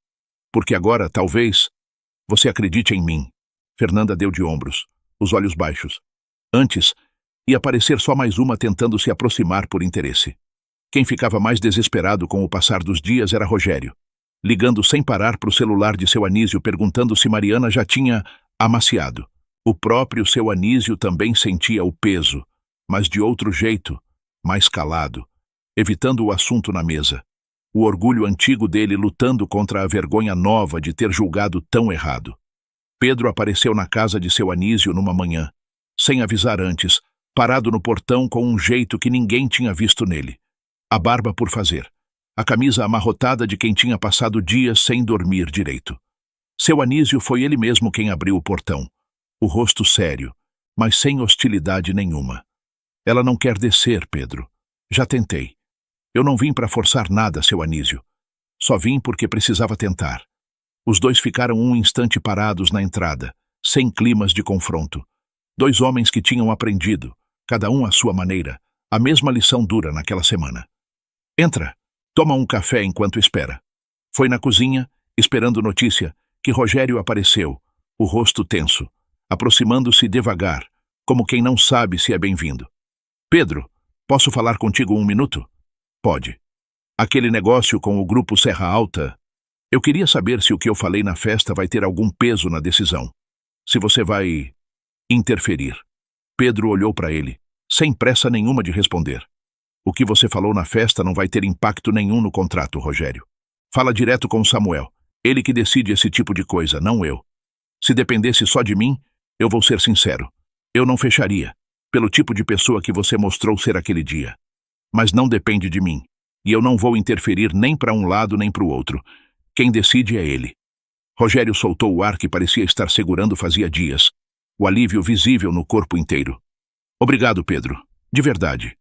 Porque agora, talvez, você acredite em mim. Fernanda deu de ombros, os olhos baixos. Antes, ia parecer só mais uma tentando se aproximar por interesse. Quem ficava mais desesperado com o passar dos dias era Rogério, ligando sem parar para o celular de seu Anísio perguntando se Mariana já tinha amaciado. O próprio seu Anísio também sentia o peso, mas de outro jeito, mais calado, evitando o assunto na mesa. O orgulho antigo dele lutando contra a vergonha nova de ter julgado tão errado. Pedro apareceu na casa de seu Anísio numa manhã, sem avisar antes, parado no portão com um jeito que ninguém tinha visto nele. A barba por fazer, a camisa amarrotada de quem tinha passado dias sem dormir direito. Seu Anísio foi ele mesmo quem abriu o portão, o rosto sério, mas sem hostilidade nenhuma. Ela não quer descer, Pedro. Já tentei. Eu não vim para forçar nada, seu Anísio. Só vim porque precisava tentar. Os dois ficaram um instante parados na entrada, sem climas de confronto. Dois homens que tinham aprendido, cada um à sua maneira, a mesma lição dura naquela semana. Entra, toma um café enquanto espera. Foi na cozinha, esperando notícia, que Rogério apareceu, o rosto tenso, aproximando-se devagar, como quem não sabe se é bem-vindo. Pedro, posso falar contigo um minuto? Pode. Aquele negócio com o Grupo Serra Alta... Eu queria saber se o que eu falei na festa vai ter algum peso na decisão. Se você vai interferir. Pedro olhou para ele, sem pressa nenhuma de responder. O que você falou na festa não vai ter impacto nenhum no contrato, Rogério. Fala direto com Samuel. Ele que decide esse tipo de coisa, não eu. Se dependesse só de mim, eu vou ser sincero. Eu não fecharia, pelo tipo de pessoa que você mostrou ser aquele dia. Mas não depende de mim. E eu não vou interferir nem para um lado nem para o outro. Quem decide é ele. Rogério soltou o ar que parecia estar segurando fazia dias. O alívio visível no corpo inteiro. Obrigado, Pedro. De verdade.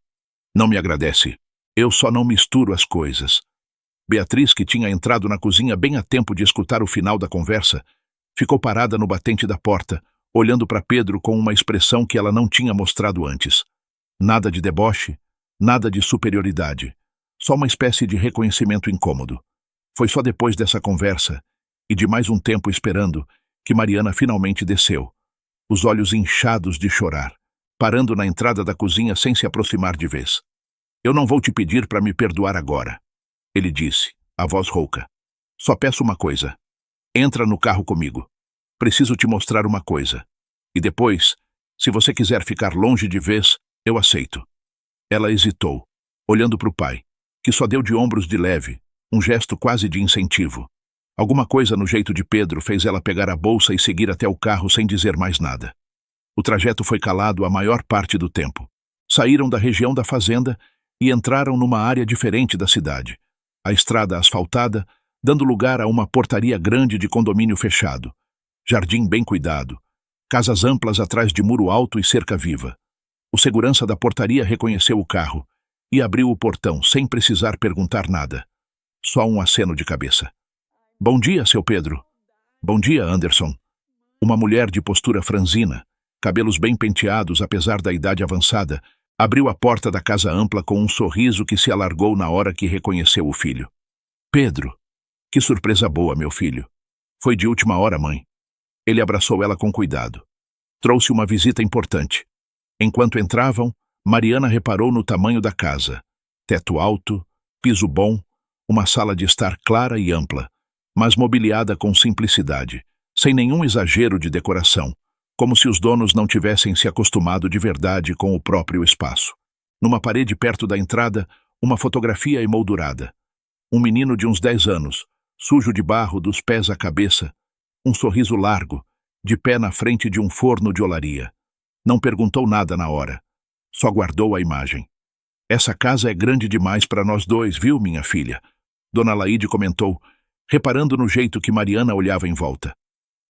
Não me agradece. Eu só não misturo as coisas. Beatriz, que tinha entrado na cozinha bem a tempo de escutar o final da conversa, ficou parada no batente da porta, olhando para Pedro com uma expressão que ela não tinha mostrado antes. Nada de deboche, nada de superioridade. Só uma espécie de reconhecimento incômodo. Foi só depois dessa conversa, e de mais um tempo esperando, que Mariana finalmente desceu, os olhos inchados de chorar, parando na entrada da cozinha sem se aproximar de vez. Eu não vou te pedir para me perdoar agora, ele disse, a voz rouca. Só peço uma coisa. Entra no carro comigo. Preciso te mostrar uma coisa. E depois, se você quiser ficar longe de vez, eu aceito. Ela hesitou, olhando para o pai, que só deu de ombros de leve, um gesto quase de incentivo. Alguma coisa no jeito de Pedro fez ela pegar a bolsa e seguir até o carro sem dizer mais nada. O trajeto foi calado a maior parte do tempo. Saíram da região da fazenda e entraram numa área diferente da cidade. A estrada asfaltada, dando lugar a uma portaria grande de condomínio fechado. Jardim bem cuidado. Casas amplas atrás de muro alto e cerca viva. O segurança da portaria reconheceu o carro e abriu o portão sem precisar perguntar nada. Só um aceno de cabeça. Bom dia, seu Pedro. Bom dia, Anderson. Uma mulher de postura franzina, cabelos bem penteados apesar da idade avançada, abriu a porta da casa ampla com um sorriso que se alargou na hora que reconheceu o filho. Pedro, que surpresa boa, meu filho. Foi de última hora, mãe. Ele abraçou ela com cuidado. Trouxe uma visita importante. Enquanto entravam, Mariana reparou no tamanho da casa. Teto alto, piso bom, uma sala de estar clara e ampla, mas mobiliada com simplicidade, sem nenhum exagero de decoração, como se os donos não tivessem se acostumado de verdade com o próprio espaço. Numa parede perto da entrada, uma fotografia emoldurada. Um menino de uns 10 anos, sujo de barro dos pés à cabeça, um sorriso largo, de pé na frente de um forno de olaria. Não perguntou nada na hora, só guardou a imagem. Essa casa é grande demais para nós dois, viu, minha filha? Dona Laíde comentou, reparando no jeito que Mariana olhava em volta.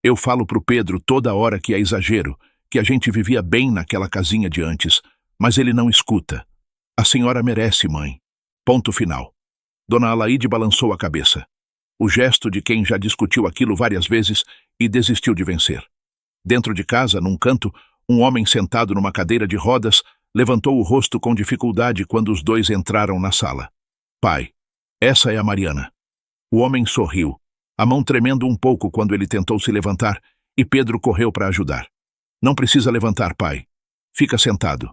Eu falo pro Pedro toda hora que é exagero, que a gente vivia bem naquela casinha de antes, mas ele não escuta. A senhora merece, mãe. Ponto final. Dona Alaíde balançou a cabeça. O gesto de quem já discutiu aquilo várias vezes e desistiu de vencer. Dentro de casa, num canto, um homem sentado numa cadeira de rodas levantou o rosto com dificuldade quando os dois entraram na sala. Pai, essa é a Mariana. O homem sorriu, a mão tremendo um pouco quando ele tentou se levantar, e Pedro correu para ajudar. Não precisa levantar, pai. Fica sentado.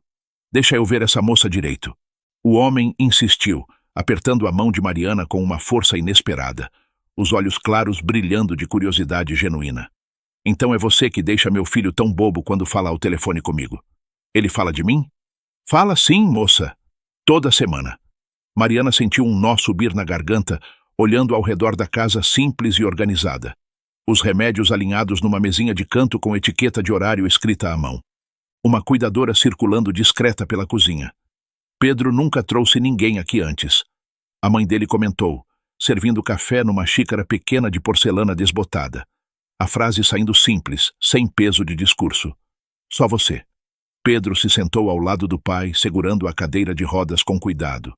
Deixa eu ver essa moça direito. O homem insistiu, apertando a mão de Mariana com uma força inesperada, os olhos claros brilhando de curiosidade genuína. Então é você que deixa meu filho tão bobo quando fala ao telefone comigo. Ele fala de mim? Fala sim, moça. Toda semana. Mariana sentiu um nó subir na garganta, olhando ao redor da casa simples e organizada. Os remédios alinhados numa mesinha de canto com etiqueta de horário escrita à mão. Uma cuidadora circulando discreta pela cozinha. Pedro nunca trouxe ninguém aqui antes. A mãe dele comentou, servindo café numa xícara pequena de porcelana desbotada. A frase saindo simples, sem peso de discurso. Só você. Pedro se sentou ao lado do pai, segurando a cadeira de rodas com cuidado.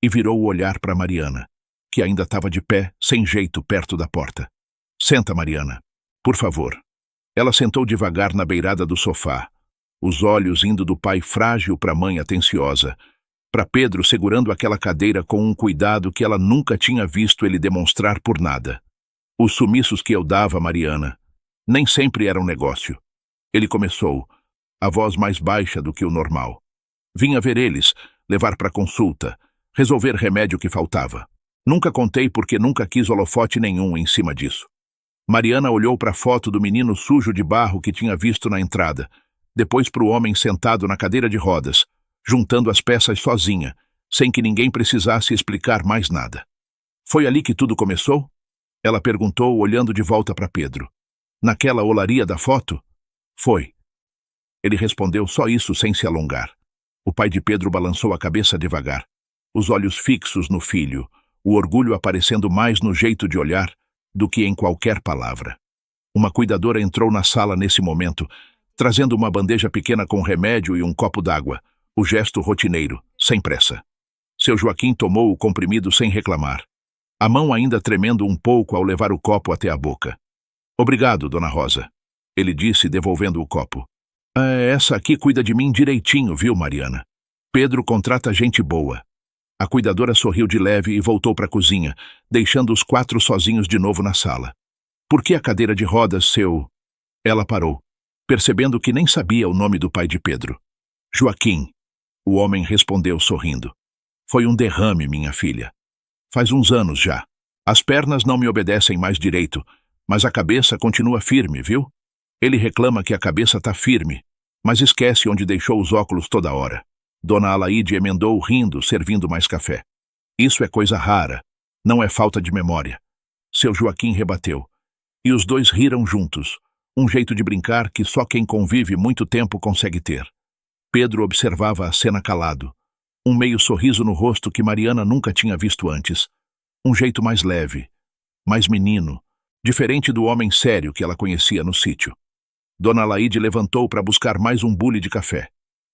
E virou o olhar para Mariana, que ainda estava de pé, sem jeito, perto da porta. Senta, Mariana. Por favor. Ela sentou devagar na beirada do sofá, os olhos indo do pai frágil para a mãe atenciosa, para Pedro segurando aquela cadeira com um cuidado que ela nunca tinha visto ele demonstrar por nada. Os sumiços que eu dava a Mariana nem sempre eram negócio. Ele começou, a voz mais baixa do que o normal. Vinha ver eles, levar para consulta, resolver remédio que faltava. Nunca contei porque nunca quis holofote nenhum em cima disso. Mariana olhou para a foto do menino sujo de barro que tinha visto na entrada, depois para o homem sentado na cadeira de rodas, juntando as peças sozinha, sem que ninguém precisasse explicar mais nada. Foi ali que tudo começou? Ela perguntou, olhando de volta para Pedro. Naquela olaria da foto? Foi. Ele respondeu só isso sem se alongar. O pai de Pedro balançou a cabeça devagar, os olhos fixos no filho, o orgulho aparecendo mais no jeito de olhar do que em qualquer palavra. Uma cuidadora entrou na sala nesse momento, trazendo uma bandeja pequena com remédio e um copo d'água, o gesto rotineiro, sem pressa. Seu Joaquim tomou o comprimido sem reclamar, a mão ainda tremendo um pouco ao levar o copo até a boca. Obrigado, Dona Rosa, ele disse, devolvendo o copo. Essa aqui cuida de mim direitinho, viu, Mariana? Pedro contrata gente boa. A cuidadora sorriu de leve e voltou para a cozinha, deixando os 4 sozinhos de novo na sala. Por que a cadeira de rodas, seu... Ela parou, percebendo que nem sabia o nome do pai de Pedro. Joaquim, o homem respondeu sorrindo. Foi um derrame, minha filha. Faz uns anos já. As pernas não me obedecem mais direito, mas a cabeça continua firme, viu? Ele reclama que a cabeça tá firme, mas esquece onde deixou os óculos toda hora. Dona Alaide emendou rindo, servindo mais café. Isso é coisa rara, não é falta de memória. Seu Joaquim rebateu. E os dois riram juntos, um jeito de brincar que só quem convive muito tempo consegue ter. Pedro observava a cena calado, um meio sorriso no rosto que Mariana nunca tinha visto antes. Um jeito mais leve, mais menino, diferente do homem sério que ela conhecia no sítio. Dona Alaide levantou para buscar mais um bule de café,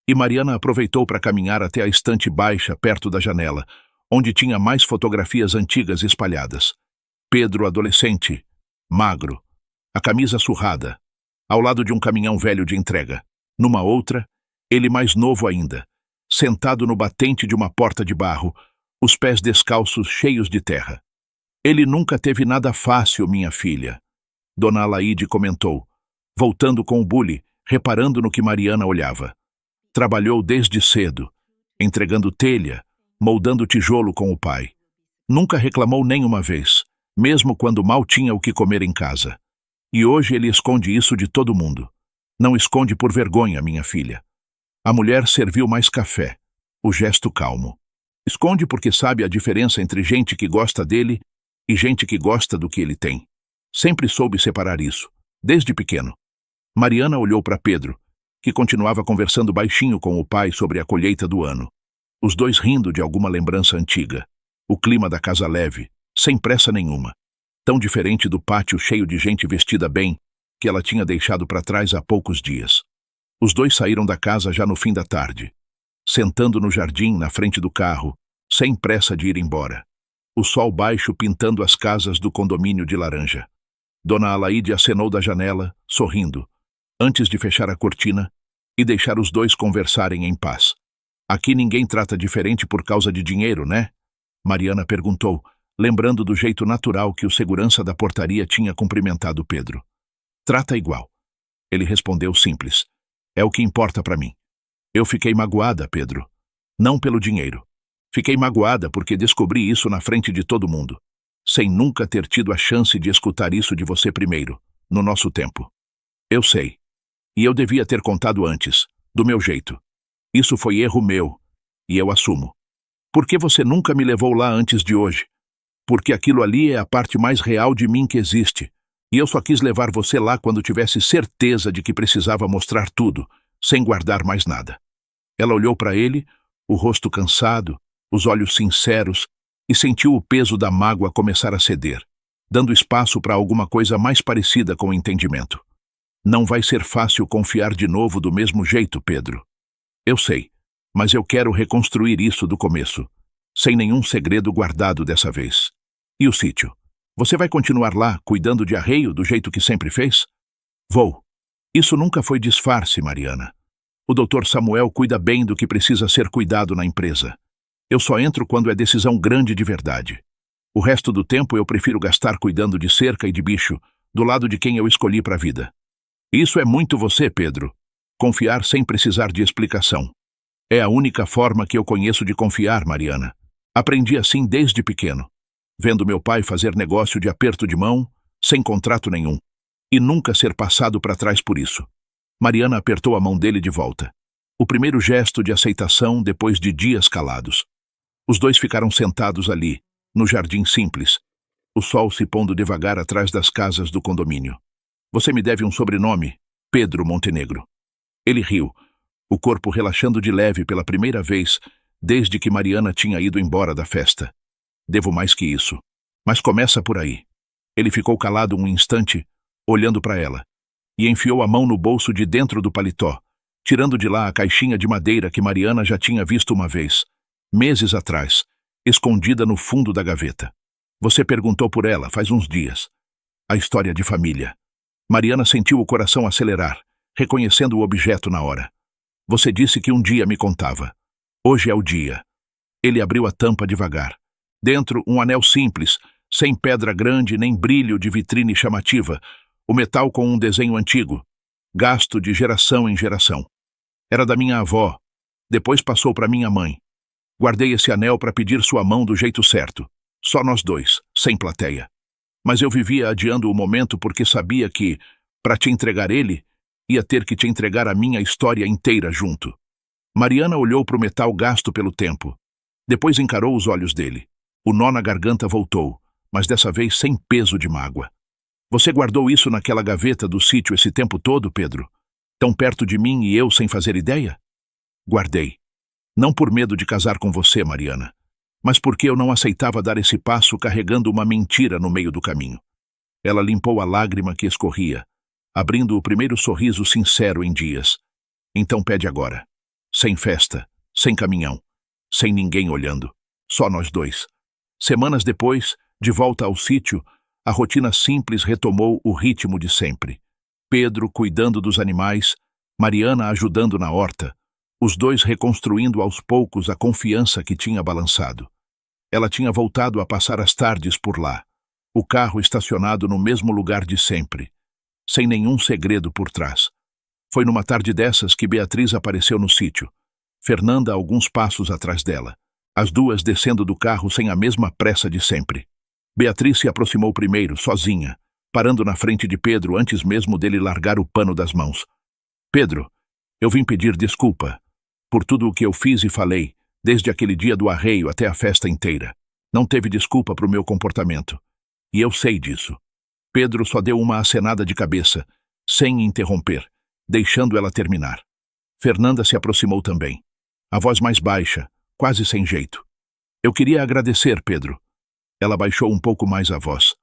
e Mariana aproveitou para caminhar até a estante baixa perto da janela, onde tinha mais fotografias antigas espalhadas. Pedro adolescente, magro, a camisa surrada, ao lado de um caminhão velho de entrega. Numa outra, ele mais novo ainda, sentado no batente de uma porta de barro, os pés descalços cheios de terra. Ele nunca teve nada fácil, minha filha, Dona Alaide comentou, voltando com o bule, reparando no que Mariana olhava. Trabalhou desde cedo, entregando telha, moldando tijolo com o pai. Nunca reclamou nenhuma vez, mesmo quando mal tinha o que comer em casa. E hoje ele esconde isso de todo mundo. Não esconde por vergonha, minha filha. A mulher serviu mais café, o gesto calmo. Esconde porque sabe a diferença entre gente que gosta dele e gente que gosta do que ele tem. Sempre soube separar isso, desde pequeno. Mariana olhou para Pedro, que continuava conversando baixinho com o pai sobre a colheita do ano. Os dois rindo de alguma lembrança antiga. O clima da casa leve, sem pressa nenhuma. Tão diferente do pátio cheio de gente vestida bem, que ela tinha deixado para trás há poucos dias. Os dois saíram da casa já no fim da tarde, sentando no jardim na frente do carro, sem pressa de ir embora. O sol baixo pintando as casas do condomínio de laranja. Dona Alaide acenou da janela, sorrindo, antes de fechar a cortina e deixar os dois conversarem em paz. Aqui ninguém trata diferente por causa de dinheiro, né? Mariana perguntou, lembrando do jeito natural que o segurança da portaria tinha cumprimentado Pedro. Trata igual. Ele respondeu simples. É o que importa para mim. Eu fiquei magoada, Pedro. Não pelo dinheiro. Fiquei magoada porque descobri isso na frente de todo mundo, sem nunca ter tido a chance de escutar isso de você primeiro, no nosso tempo. Eu sei. E eu devia ter contado antes, do meu jeito. Isso foi erro meu, e eu assumo. Por que você nunca me levou lá antes de hoje? Porque aquilo ali é a parte mais real de mim que existe, e eu só quis levar você lá quando tivesse certeza de que precisava mostrar tudo, sem guardar mais nada. Ela olhou para ele, o rosto cansado, os olhos sinceros, e sentiu o peso da mágoa começar a ceder, dando espaço para alguma coisa mais parecida com o entendimento. Não vai ser fácil confiar de novo do mesmo jeito, Pedro. Eu sei, mas eu quero reconstruir isso do começo, sem nenhum segredo guardado dessa vez. E o sítio? Você vai continuar lá, cuidando de arreio do jeito que sempre fez? Vou. Isso nunca foi disfarce, Mariana. O Dr. Samuel cuida bem do que precisa ser cuidado na empresa. Eu só entro quando é decisão grande de verdade. O resto do tempo eu prefiro gastar cuidando de cerca e de bicho, do lado de quem eu escolhi para a vida. Isso é muito você, Pedro. Confiar sem precisar de explicação. É a única forma que eu conheço de confiar, Mariana. Aprendi assim desde pequeno, vendo meu pai fazer negócio de aperto de mão, sem contrato nenhum, e nunca ser passado para trás por isso. Mariana apertou a mão dele de volta. O primeiro gesto de aceitação depois de dias calados. Os dois ficaram sentados ali, no jardim simples, o sol se pondo devagar atrás das casas do condomínio. Você me deve um sobrenome, Pedro Montenegro. Ele riu, o corpo relaxando de leve pela primeira vez desde que Mariana tinha ido embora da festa. Devo mais que isso. Mas começa por aí. Ele ficou calado um instante, olhando para ela, e enfiou a mão no bolso de dentro do paletó, tirando de lá a caixinha de madeira que Mariana já tinha visto uma vez, meses atrás, escondida no fundo da gaveta. Você perguntou por ela faz uns dias. A história de família. Mariana sentiu o coração acelerar, reconhecendo o objeto na hora. Você disse que um dia me contava. Hoje é o dia. Ele abriu a tampa devagar. Dentro, um anel simples, sem pedra grande nem brilho de vitrine chamativa, o metal com um desenho antigo, gasto de geração em geração. Era da minha avó, depois passou para minha mãe. Guardei esse anel para pedir sua mão do jeito certo. Só nós dois, sem plateia. Mas eu vivia adiando o momento porque sabia que, para te entregar ele, ia ter que te entregar a minha história inteira junto. Mariana olhou para o metal gasto pelo tempo. Depois encarou os olhos dele. O nó na garganta voltou, mas dessa vez sem peso de mágoa. Você guardou isso naquela gaveta do sítio esse tempo todo, Pedro? Tão perto de mim e eu sem fazer ideia? Guardei. Não por medo de casar com você, Mariana, mas porque eu não aceitava dar esse passo carregando uma mentira no meio do caminho. Ela limpou a lágrima que escorria, abrindo o primeiro sorriso sincero em dias. Então pede agora. Sem festa, sem caminhão, sem ninguém olhando. Só nós dois. Semanas depois, de volta ao sítio, a rotina simples retomou o ritmo de sempre. Pedro cuidando dos animais, Mariana ajudando na horta, os dois reconstruindo aos poucos a confiança que tinha balançado. Ela tinha voltado a passar as tardes por lá, o carro estacionado no mesmo lugar de sempre, sem nenhum segredo por trás. Foi numa tarde dessas que Beatriz apareceu no sítio, Fernanda a alguns passos atrás dela, as duas descendo do carro sem a mesma pressa de sempre. Beatriz se aproximou primeiro, sozinha, parando na frente de Pedro antes mesmo dele largar o pano das mãos. Pedro, eu vim pedir desculpa por tudo o que eu fiz e falei, desde aquele dia do arreio até a festa inteira. Não teve desculpa para o meu comportamento. E eu sei disso. Pedro só deu uma acenada de cabeça, sem interromper, deixando ela terminar. Fernanda se aproximou também, a voz mais baixa, quase sem jeito. Eu queria agradecer, Pedro. Ela baixou um pouco mais a voz.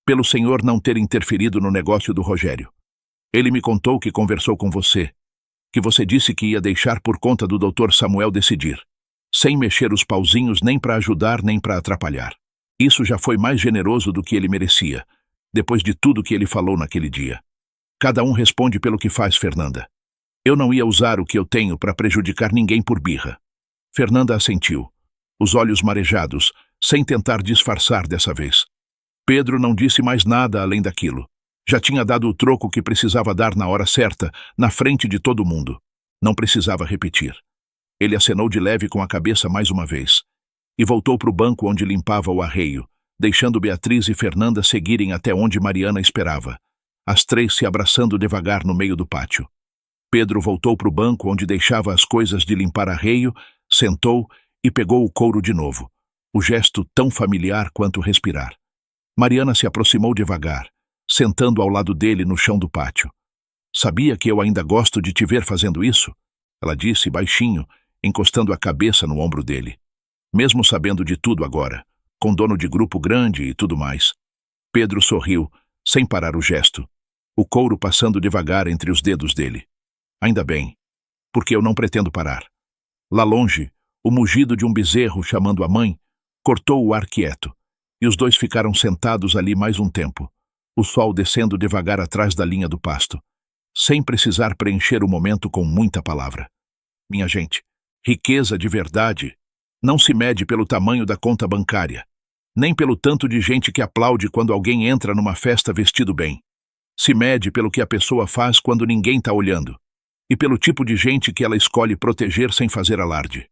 Pelo senhor não ter interferido no negócio do Rogério. Ele me contou que conversou com você, que você disse que ia deixar por conta do Dr. Samuel decidir, sem mexer os pauzinhos nem para ajudar nem para atrapalhar. Isso já foi mais generoso do que ele merecia, depois de tudo que ele falou naquele dia. Cada um responde pelo que faz, Fernanda. Eu não ia usar o que eu tenho para prejudicar ninguém por birra. Fernanda assentiu, os olhos marejados, sem tentar disfarçar dessa vez. Pedro não disse mais nada além daquilo. Já tinha dado o troco que precisava dar na hora certa, na frente de todo mundo. Não precisava repetir. Ele acenou de leve com a cabeça mais uma vez, e voltou para o banco onde limpava o arreio, deixando Beatriz e Fernanda seguirem até onde Mariana esperava, as três se abraçando devagar no meio do pátio. Pedro voltou para o banco onde deixava as coisas de limpar arreio, sentou e pegou o couro de novo, o gesto tão familiar quanto respirar. Mariana se aproximou devagar, sentando ao lado dele no chão do pátio. Sabia que eu ainda gosto de te ver fazendo isso? Ela disse baixinho, encostando a cabeça no ombro dele. Mesmo sabendo de tudo agora, com dono de grupo grande e tudo mais. Pedro sorriu, sem parar o gesto, o couro passando devagar entre os dedos dele. Ainda bem, porque eu não pretendo parar. Lá longe, o mugido de um bezerro chamando a mãe cortou o ar quieto, e os dois ficaram sentados ali mais um tempo, o sol descendo devagar atrás da linha do pasto, sem precisar preencher o momento com muita palavra. Minha gente, riqueza de verdade não se mede pelo tamanho da conta bancária, nem pelo tanto de gente que aplaude quando alguém entra numa festa vestido bem. Se mede pelo que a pessoa faz quando ninguém está olhando, e pelo tipo de gente que ela escolhe proteger sem fazer alarde.